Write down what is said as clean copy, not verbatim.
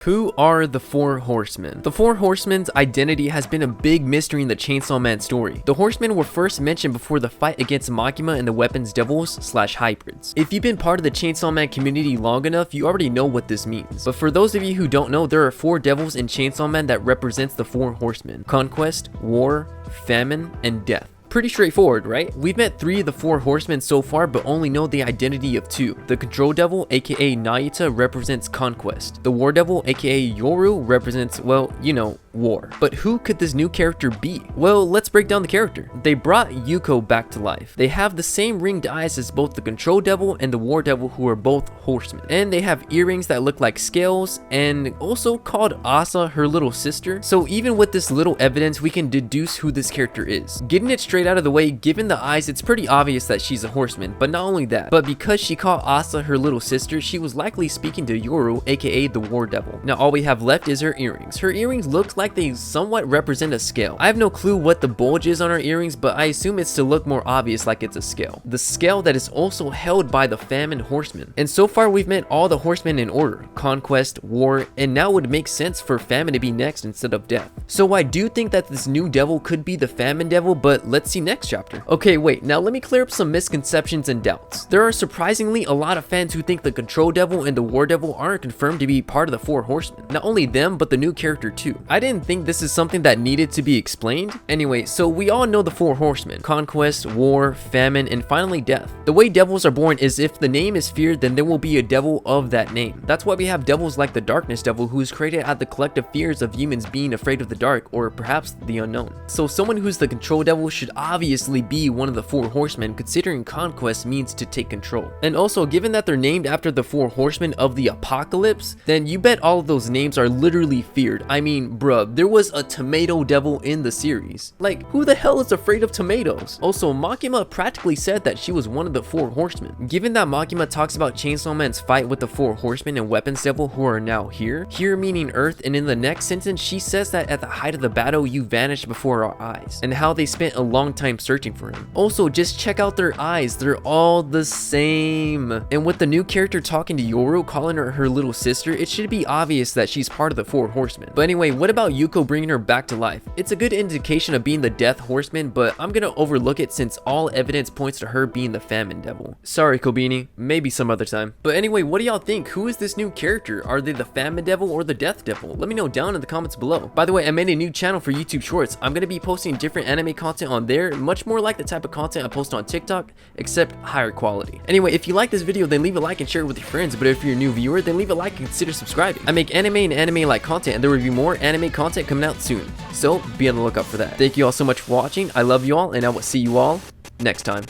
Who are the Four Horsemen? The Four Horsemen's identity has been a big mystery in the Chainsaw Man story. The Horsemen were first mentioned before the fight against Makima and the Weapons Devils / Hybrids. If you've been part of the Chainsaw Man community long enough, you already know what this means. But for those of you who don't know, there are 4 devils in Chainsaw Man that represents the Four Horsemen: Conquest, War, Famine, and Death. Pretty straightforward, right? We've met 3 of the 4 horsemen so far, but only know the identity of 2. The Control Devil, aka Nayuta, represents Conquest. The War Devil, aka Yoru, represents, well, you know, war. But who could this new character be? Well, let's break down the character. They brought Yuko back to life. They have the same ringed eyes as both the Control Devil and the War Devil, who are both horsemen. And they have earrings that look like scales, and also called Asa her little sister. So even with this little evidence, we can deduce who this character is. Getting it straight out of the way, given the eyes, it's pretty obvious that she's a horseman. But not only that, but because she called Asa her little sister, she was likely speaking to Yoru, aka the War Devil. Now all we have left is her earrings. Her earrings look like they somewhat represent a scale. I have no clue what the bulge is on her earrings, but I assume it's to look more obvious like it's a scale. The scale that is also held by the Famine Horsemen. And so far we've met all the horsemen in order: Conquest, War, and now it would make sense for Famine to be next instead of Death. So I do think that this new devil could be the Famine Devil, but let's see next chapter. Okay, wait, now let me clear up some misconceptions and doubts. There are surprisingly a lot of fans who think the Control Devil and the War Devil aren't confirmed to be part of the Four Horsemen. Not only them, but the new character too. I didn't think this is something that needed to be explained. Anyway, so we all know the Four Horsemen: Conquest, War, Famine, and finally Death. The way devils are born is if the name is feared, then there will be a devil of that name. That's why we have devils like the Darkness Devil, who is created out of the collective fears of humans being afraid of the dark, or perhaps the unknown. So someone who's the Control Devil should obviously be one of the Four Horsemen, considering Conquest means to take control. And also, given that they're named after the Four Horsemen of the Apocalypse, then you bet all of those names are literally feared. I mean, bruh, there was a Tomato Devil in the series. Like, who the hell is afraid of tomatoes? Also, Makima practically said that she was one of the Four Horsemen. Given that Makima talks about Chainsaw Man's fight with the Four Horsemen and Weapons Devil who are now here meaning Earth, and in the next sentence she says that at the height of the battle you vanished before our eyes, and how they spent a long time searching for him. Also, just check out their eyes, they're all the same. And with the new character talking to Yoru, calling her her little sister, it should be obvious that she's part of the Four Horsemen. But anyway, what about Yuko bringing her back to life? It's a good indication of being the Death Horseman, but I'm gonna overlook it since all evidence points to her being the Famine Devil. Sorry Kobini, maybe some other time. But anyway, what do y'all think? Who is this new character? Are they the Famine Devil or the Death Devil? Let me know down in the comments below. By the way, I made a new channel for YouTube Shorts. I'm gonna be posting different anime content on there, much more like the type of content I post on TikTok, except higher quality. Anyway, if you like this video, then leave a like and share it with your friends. But if you're a new viewer, then leave a like and consider subscribing. I make anime and anime-like content, and there will be more anime content coming out soon. So be on the lookout for that. Thank you all so much for watching. I love you all, and I will see you all next time.